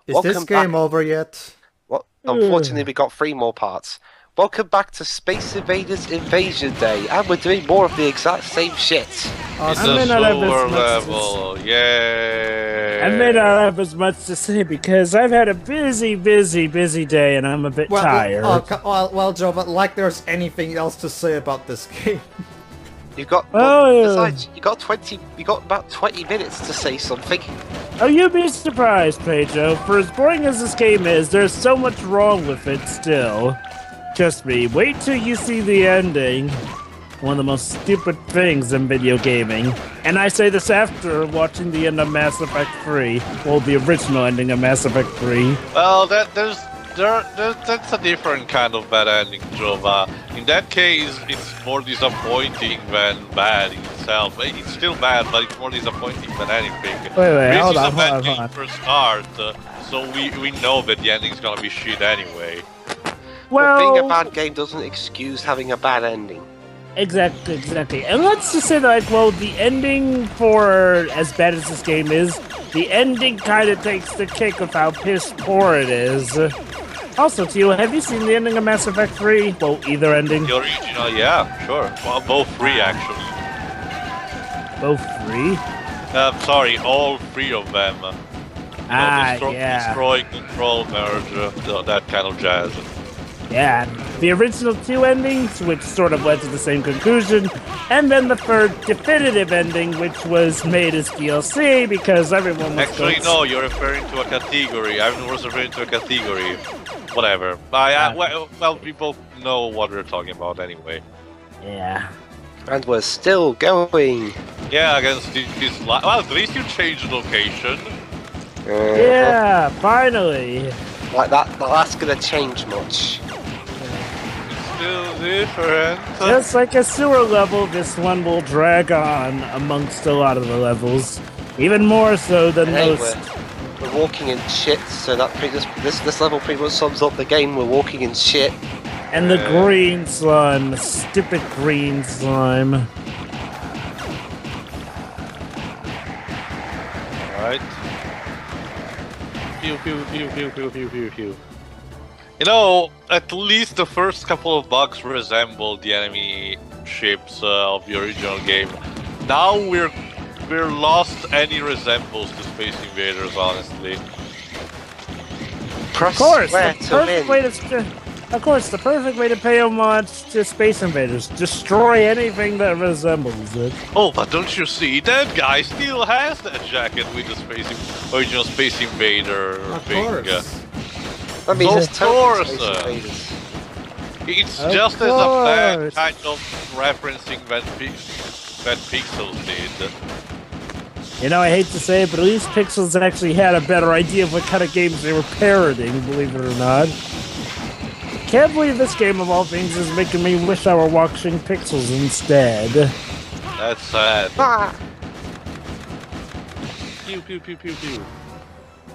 Is this Welcome game back. over yet? Well, unfortunately, Ugh. we got three more parts. Welcome back to Space Invaders Invasion Day, and we're doing more of the exact same shit. I Us. The may not have as silver much level, I may yay! not have as much to say because I've had a busy day and I'm a bit tired. Joe, but like there's anything else to say about this game. You got, but Oh, besides, you got about 20 minutes to say something. oh, you'd be surprised, Pedro. For as boring as this game is, there's so much wrong with it still. Trust me, wait till you see the ending. One of the most stupid things in video gaming. And I say this after watching the end of Mass Effect 3. Well, the original ending of Mass Effect 3. Well, that's a different kind of bad ending, Jova. In that case, it's more disappointing than bad in itself. It's still bad, but it's more disappointing than anything. Wait, This hold is a on, bad hold game on. for start, so we know that the ending's gonna be shit anyway. But being a Well, bad game doesn't excuse having a bad ending. exactly. And let's just say that, like, well, the ending for as bad as this game is, the ending kind of takes the cake of how piss poor it is. Also, Tio, have you seen the ending of Mass Effect 3? Well, either ending. The original, yeah, sure. Well, both three actually. Both free? Sorry, all three of them. Yeah. Destroy, control, merge, that kind of jazz. Yeah, the original two endings, which sort of led to the same conclusion, and then the third definitive ending, which was made as DLC because everyone was Actually, going... no, you're referring to a category. I was referring to a category. Whatever. Well, we both know what we're talking about anyway. Yeah. And we're still going. Yeah, against this well, at least you changed location. Yeah, finally. Like that's gonna change much. It's still different. Just like a sewer level, this one will drag on amongst a lot of the levels. Even more so than Hey, most. we're walking in shit, so that this level pretty much sums up the game. We're walking in shit. And the green slime, the stupid green slime. Alright. Pew pew pew pew pew pew pew pew. You know, at least the first couple of bugs resemble the enemy ships of the original game. Now we're lost any resemblance to Space Invaders, honestly. Press Of course, square the to perfect win. way to... Of course, the perfect way to pay homage to Space Invaders. Destroy anything that resembles it. Oh, but don't you see, that guy still has that jacket with the original Space Invader Of thing. course. That means Of it's totally course, Space Invaders. It's Of just as a bad course. kind of referencing that Pixels did. You know, I hate to say it, but at least Pixels actually had a better idea of what kind of games they were parodying, believe it or not. Can't believe this game, of all things, is making me wish I were watching Pixels instead. That's sad. Ah, Pew pew pew pew pew.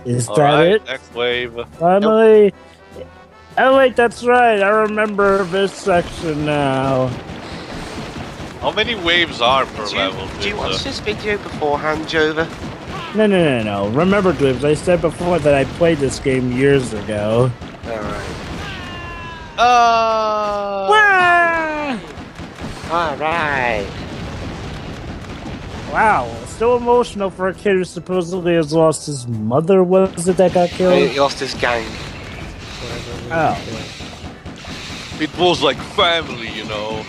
Is that Alright, it? next wave. Finally? Oh wait, that's right, I remember this section now. How many waves are per do level? you watch this video beforehand, Jova? No. Remember, Dwibs, I said before that I played this game years ago. Alright. Wah! Alright. Wow, still emotional for a kid who supposedly has lost his mother, was it that got killed? He lost his gang. Oh. It was like family, you know.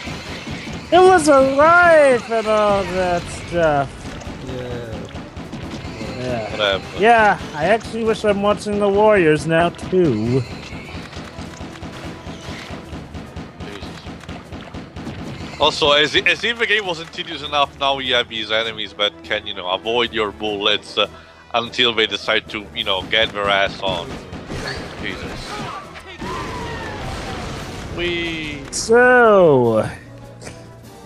It was a life and all that stuff. Yeah. Whatever. Yeah, I actually wish I'm watching the Warriors now, too. Also, as if the game wasn't tedious enough, now you have these enemies that can, you know, avoid your bullets until they decide to, you know, get their ass on. Jesus. So,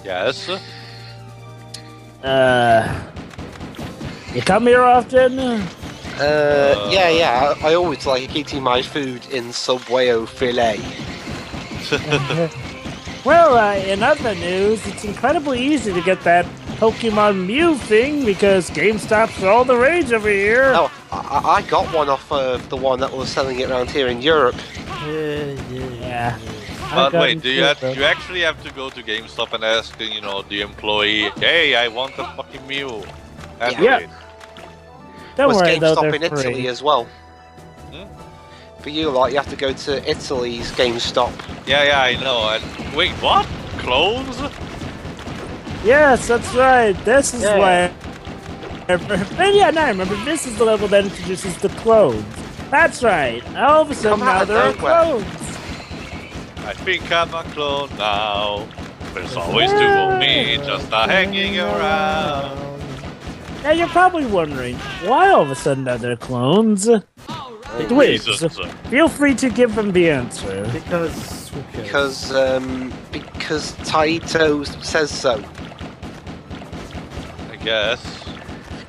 Yes. you come here often? Yeah. I always like eating my food in Subway filet. Well, in other news, it's incredibly easy to get that Pokemon Mew thing because GameStop's all the rage over here. Oh, I got one off of the one that was selling it around here in Europe. Yeah. But wait, do you actually have to go to GameStop and ask, you know, the employee, hey, I want a fucking mule? Yeah. Don't Was worry though, GameStop they're in Italy free. as well. Hmm? For you lot, you have to go to Italy's GameStop. Yeah, I know. And wait, what? Clones? Yes, that's right. This is Yeah. why. And yeah, now I remember. This is the level that introduces the clones. That's right. All of a sudden Come out now of there are nowhere. clones. I think I'm a clone now. There's always two of me just hanging around. Now you're probably wondering why all of a sudden are there clones. Dwibs, Jesus. feel free to give them the answer. Because who cares? Because Taito says so. I guess.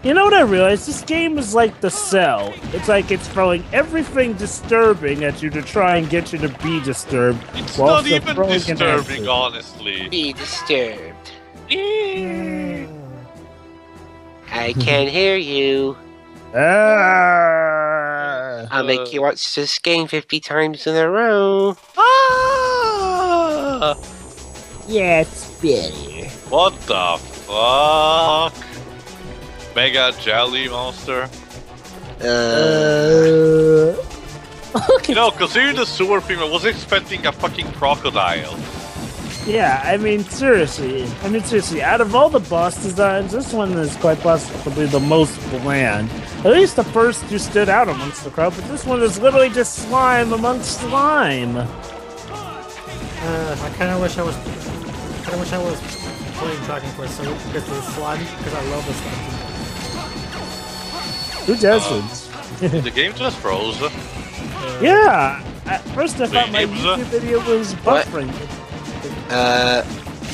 You know what I realized? This game is like The Cell. It's like it's throwing everything disturbing at you to try and get you to be disturbed. It's while not also even throwing an disturbing, answer. honestly. Be disturbed. I can't hear you. I'll make you watch this game 50 times in a row. Ah! Yeah, it's better. What the fuck? Mega jelly monster? You know, considering the sewer theme, I was expecting a fucking crocodile. Yeah, I mean, seriously. Out of all the boss designs, this one is quite possibly the most bland. At least the first two stood out amongst the crowd, but this one is literally just slime amongst slime. I kind of wish I was playing Dragon Quest so because of the slime, because I love the slime. Who doesn't? The game just froze. Yeah! At first I thought my Dwibs? YouTube video was What? buffering.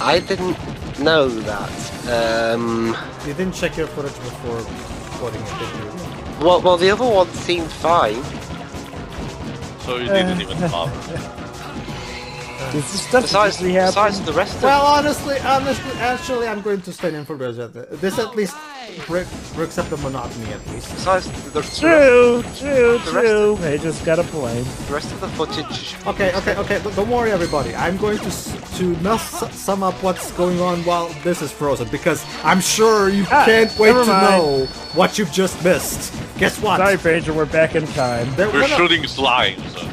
I didn't know that. You didn't check your footage before recording it, did you? Well, the other one seemed fine. So you didn't even bother. This is stuff Besides, that usually happens. besides the rest of Well, actually, I'm going to stand in for this. This at least breaks up the monotony, at least. besides the True. The rest They just got a point. the rest of the footage. Okay. Don't worry, everybody. I'm going to sum up what's going on while this is frozen, because I'm sure you can't wait never to mind. know what you've just missed. Guess what? Sorry, Pager, we're back in time. We're shooting slimes.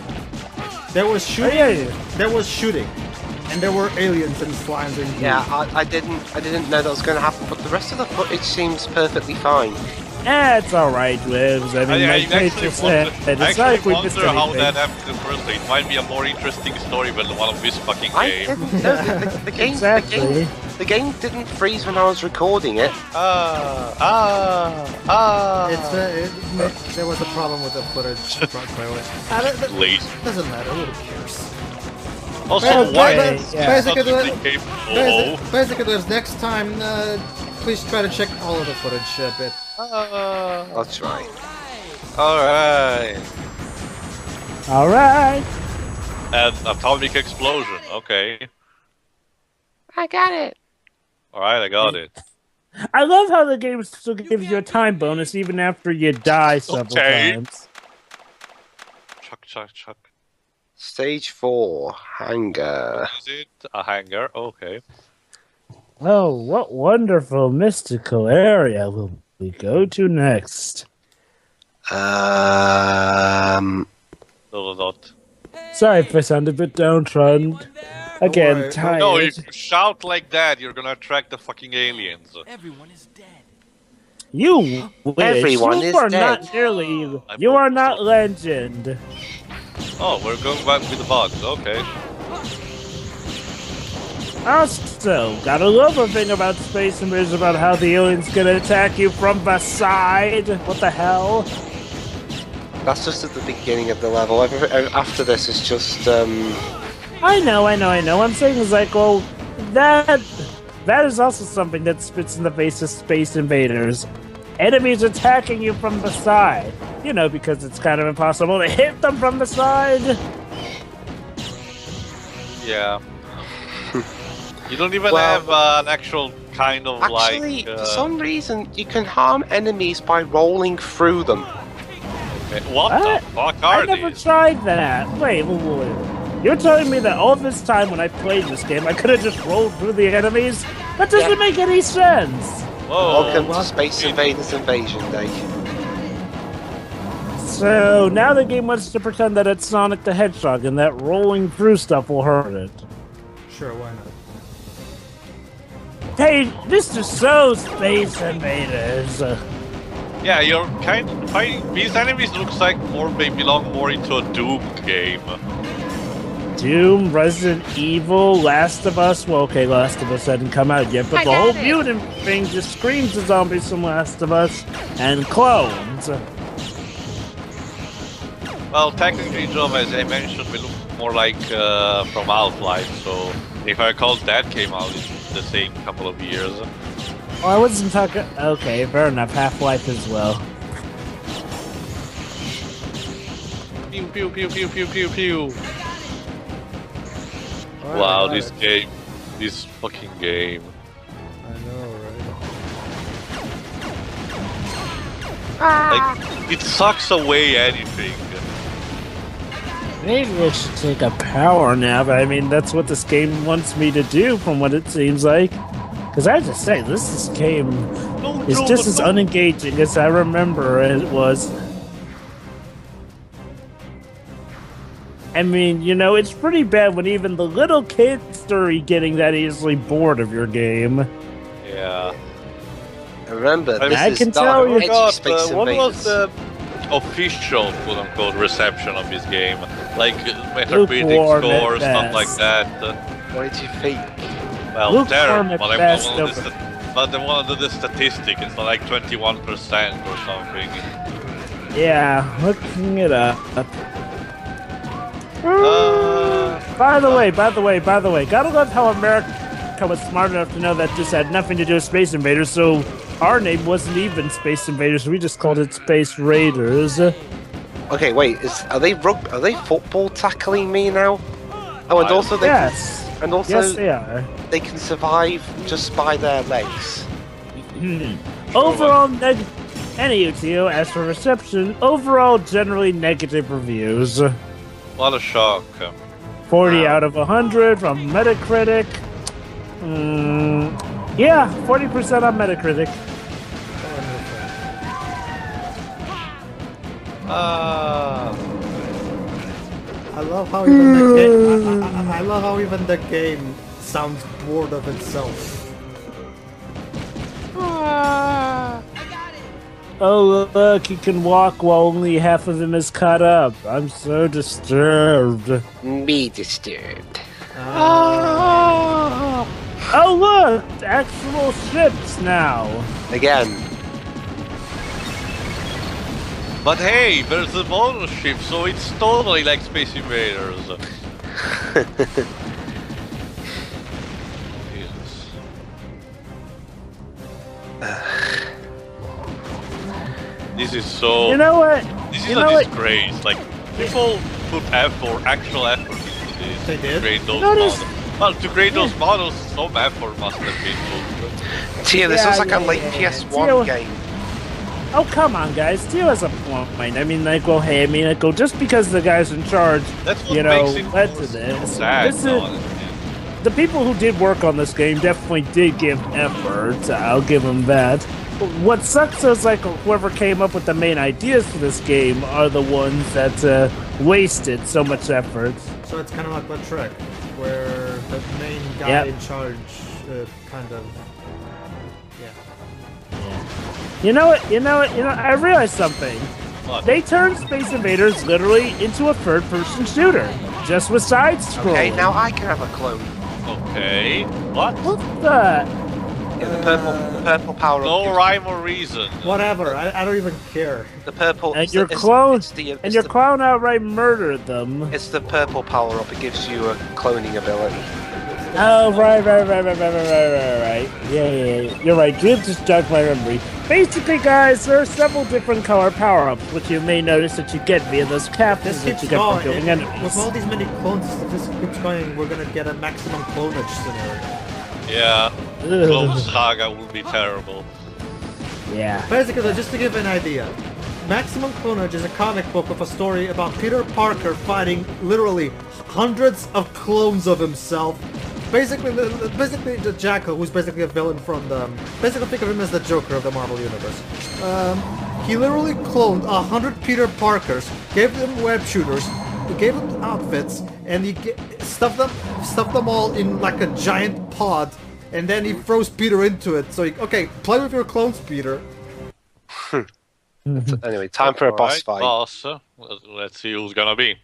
There was shooting. Oh, yeah. There was shooting, and there were aliens and slimes and Yeah, I didn't know that was going to happen, but the rest of the footage seems perfectly fine. It's alright, Dwibs. I mean, like Pager said, it's not like we missed wonder how anything. that happened in the first place. It might be a more interesting story than the one of this fucking I game. didn't know the game. Exactly. The game didn't freeze when I was recording it. There was a problem with the footage. Late. Doesn't matter. Who cares? Also, Well, why but- is basically, basically, there's next time. Please try to check all of the footage a bit. That's right. Alright. Alright. And atomic explosion, okay. I got it. Alright, I got it. I love how the game still gives you a time bonus even after you die several Okay. times. Chuck. Stage 4, hangar. Is it a hangar? Okay. Oh, what wonderful mystical area will we go to next? Not. Sorry if I sound a bit downtrodden. Again, worry. tired. No, if you shout like that, you're gonna attract the fucking aliens. Everyone is dead. You wish. Everyone you is are dead. not nearly. I You are broke not this legend. Oh, we're going back with the bugs, okay. Also, gotta love a thing about Space Invaders about how the aliens gonna attack you from the side. What the hell? That's just at the beginning of the level. After this, it's just I know. I'm saying is like, well, that is also something that spits in the face of Space Invaders. Enemies attacking you from the side. You know, because it's kind of impossible to hit them from the side. Yeah. You don't even Well, have an actual kind of actually, like... for some reason, you can harm enemies by rolling through them. What the fuck I are never these? tried that. Wait. You're telling me that all this time when I played this game, I could have just rolled through the enemies? That doesn't make any sense. Whoa. Welcome to Space Invaders Invasion Day. So now the game wants to pretend that it's Sonic the Hedgehog and that rolling through stuff will hurt it. Sure, why not? Hey, this is so Space Invaders. Yeah, you're kind of fighting. These enemies looks like they belong more into a Doom game. Doom, Resident Evil, Last of Us. Well, okay, Last of Us hadn't come out yet, but the whole mutant thing just screams the zombies from Last of Us and clones. Well, technically, Joe, as I mentioned, we look more like from Half-Life, so if I recall, that came out in the same couple of years. Oh, I wasn't talking. Okay, fair enough. Half-Life as well. Pew pew pew pew pew pew pew. Alright, Wow, got this it. game, this fucking game. I know, right? Like, it sucks away anything. Maybe I should take a power nap. I mean, that's what this game wants me to do, from what it seems like. Because I have to say, this game is just as unengaging as I remember it was. I mean, you know, it's pretty bad when even the little kids are getting that easily bored of your game. Yeah. Remember, I this I is can not tell you- edgy God, Space what was Invaders. the official quote-unquote reception of this game? Like Metacritic Lukewarm at score, stuff like best. that. What did you think? Well, Lukewarm at terrible. best But I wanted the statistic. It's like 21% or something. Yeah, looking it up. Uh, By the way, gotta love how America was smart enough to know that this had nothing to do with Space Invaders, so our name wasn't even Space Invaders, we just called it Space Raiders. Okay, wait. Are they football tackling me now? Oh, and also they Yes. and also Yes, they are. they can survive just by their legs. Overall, anywho, Tio, as for reception, overall generally negative reviews. what a shock. 40 out of 100 from Metacritic. Yeah, 40% on Metacritic. I love how even the game. I love how even the game sounds bored of itself. Oh, look, he can walk while only half of him is cut up. I'm so disturbed. Me disturbed. Oh, look, actual ships now. Again. But hey, there's a bonus ship, so it's totally like Space Invaders. Jesus. This is so. You know what? This is You a know what? disgrace. Like, people put actual effort into this They to did? create those Notice- models. Well, to create those models, some effort must have been put. Tia, this Yeah, looks like a yeah, late yeah. PS1 Tia- game. Oh, come on, guys. Tio has a point. I mean, like, well, hey, I mean, like, well, just because the guy's in charge, That's what you know, makes it led more to this. sad. This no, is, the people who did work on this game definitely did give effort. I'll give them that. What sucks is, like, whoever came up with the main ideas for this game are the ones that wasted so much effort. So it's kind of like that Trek, where the main guy Yep. in charge kind of. Yeah. You know what? I realized something. What? They turned Space Invaders literally into a third-person shooter, just with side-scrolling. Okay, now I can have a clone. Okay. What? What the? Yeah, the purple power up. No gives- rhyme or reason. Whatever. I don't even care. The purple. And it's your the- it's- clone, it's the- and it's your the- clone outright murdered them. It's the purple power up. It gives you a cloning ability. Oh, right. Yeah. You're right. Drew just jogged my memory. Basically, guys, there are several different color power-ups, which you may notice that you get via those capsules This that keeps you get from going. killing enemies. With all these many clones, if this keeps going, we're gonna get a maximum clonage scenario. Yeah. Clone Saga would be terrible. Yeah. Basically, just to give an idea, Maximum Clonage is a comic book with a story about Peter Parker fighting literally hundreds of clones of himself. Basically the Jackal, who's basically a villain from the... Basically think of him as the Joker of the Marvel Universe. He literally cloned 100 Peter Parkers, gave them web shooters, gave them outfits, and he stuffed them all in like a giant pod, and then he froze Peter into it. So, okay, play with your clones, Peter. Anyway, time for a boss fight. Boss. Let's see who's gonna be.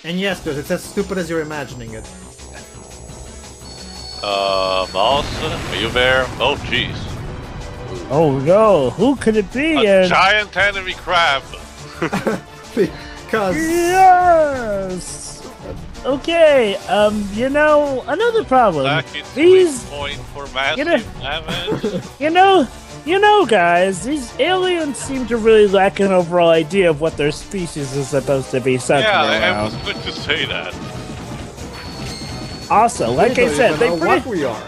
And yes, dude, it's as stupid as you're imagining it. Boss, are you there? Oh, jeez. Oh no, who could it be? A giant enemy crab. Because... Yes! Okay, you know, another problem. Back in These... point for massive damage. You know, guys, these aliens seem to really lack an overall idea of what their species is supposed to be centered around. Yeah, I was going to say that. Also, like I said, they what we are.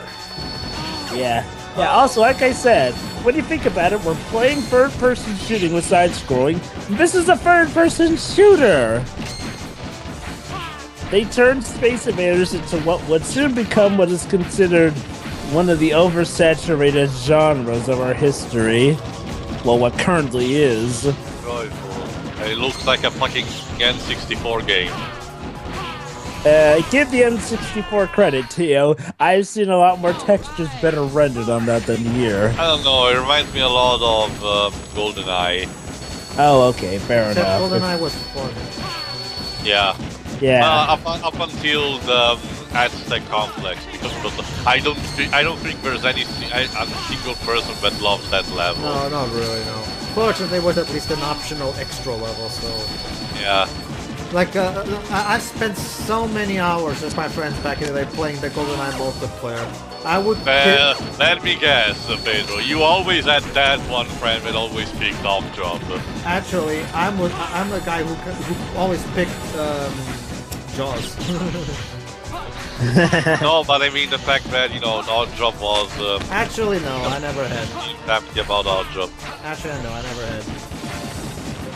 Yeah. Yeah, also, like I said, when you think about it, we're playing third-person shooting with side-scrolling. This is a third-person shooter! They turned Space Invaders into what would soon become what is considered one of the oversaturated genres of our history. Well, what currently is. Joyful. It looks like a fucking N64 game. Give the N64 credit, Tio. I've seen a lot more textures better rendered on that than here. I don't know, it reminds me a lot of GoldenEye. Oh, okay, fair enough. GoldenEye was fun. Yeah. Yeah. Up until the Aztec complex, because I don't think there's any a single person that loves that level. No, not really, no. Fortunately, it was at least an optional extra level, so... Yeah. Like, I've spent so many hours with my friends back in the day playing the GoldenEye multiplayer. I would... let me guess, Pedro. You always had that one friend that always picked off job. Actually, I'm the guy who always picked, Jaws. No, but I mean the fact that, you know, Odd Job was... Actually, no, I never had. Happy about Odd Job. Actually, no, I never had.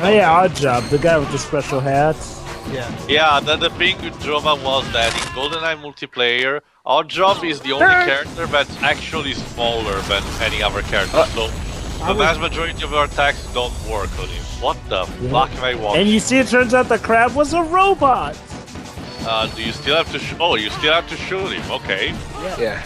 Oh yeah, Odd Job, the guy with the special hats. Yeah. Yeah, the thing with Jova was that in GoldenEye multiplayer, Odd Job is the only character that's actually smaller than any other character, so the vast majority of your attacks don't work on him. What the fuck am I watching? And you see, it turns out the crab was a robot! Do you still have to oh, you still have to shoot him, okay. Yeah.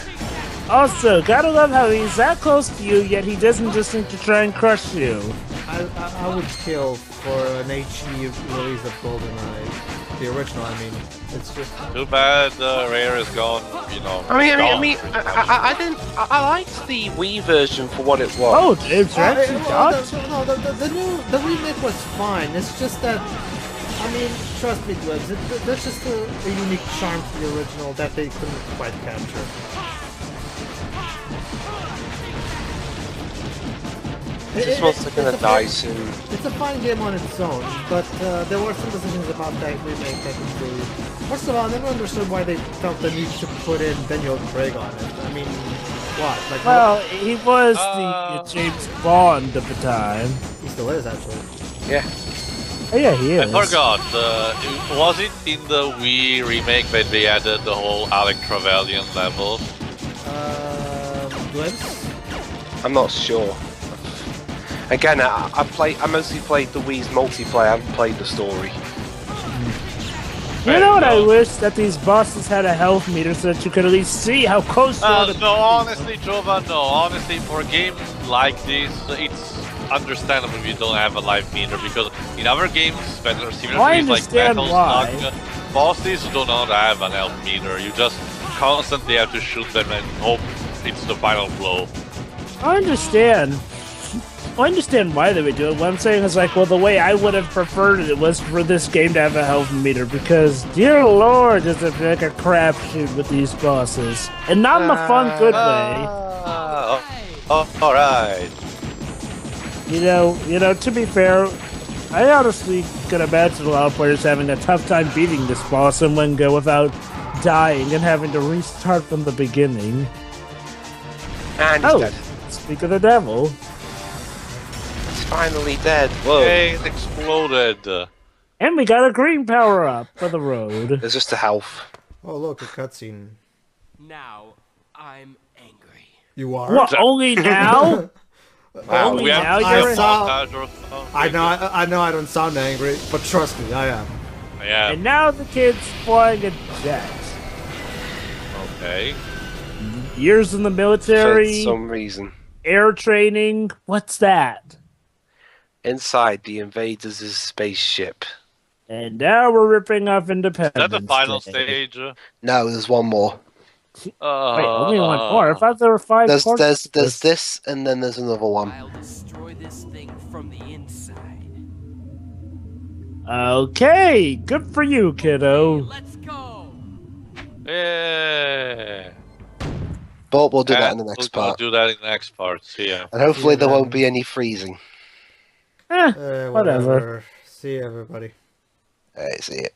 Also, gotta love how he's that close to you, yet he doesn't just seem to try and crush you. I would kill for an HE release of GoldenEye. The original, I mean. It's just... Too bad Rare is gone, you know. I liked the Wii version for what it was. Oh, it's actually the remake was fine. It's just that, I mean, trust me, Dwibs, there's just a unique charm to the original that they couldn't quite capture. It just wants to kind of die soon. It's a fine game on its own, but there were some decisions about that remake that was really... First of all, I never understood why they felt the need to put in Daniel Craig on it. I mean, what? Like, well, he was the James Bond of the time. He still is, actually. Yeah. Oh yeah, he is. I forgot, was it in the Wii remake that they added the whole Alec Trevelyan level? Dwibs? I'm not sure. Again, I mostly played the Wii's multiplayer, I haven't played the story. You know what I wish? That these bosses had a health meter so that you could at least see how close you are to... No, honestly, Jova, no. Honestly, for a game like this, it's understandable if you don't have a life meter, because in other games that are similar to these, like Battlestar, bosses do not have an health meter. You just constantly have to shoot them and hope it's the final blow. I understand. I understand why they would do it. What I'm saying is, like, well, the way I would have preferred it was for this game to have a health meter, because, dear lord, does it feel like a crapshoot with these bosses. And not in a fun, good way. Alright. You know, to be fair, I honestly could imagine a lot of players having a tough time beating this boss in one go without dying and having to restart from the beginning. And he's dead. Speak of the devil. finally dead. Whoa. Yay, it exploded. And we got a green power up for the road. There's just a health. Oh, look, a cutscene. Now I'm angry. You are? What? Only now? Wow, Only we have now to I you're. saw- montage or something. I know I don't sound angry, but trust me, I am. Yeah. And now the kid's flying a jet. Okay. Years in the For military, some reason. air training. What's that? Inside the Invaders' spaceship. And now we're ripping off Is Independence that the final Day. stage? No, there's one more. Wait, only one more. I Uh, thought there were 5 There's parts. there's to there's this, and then there's another one. I'll destroy this thing from the inside. Okay, good for you, kiddo. Let's go. Yeah. But we'll do that in the next We'll part. do that in the next part. See ya. And hopefully Yeah, there man. won't be any freezing. Whatever. See you, everybody. Alright, see ya.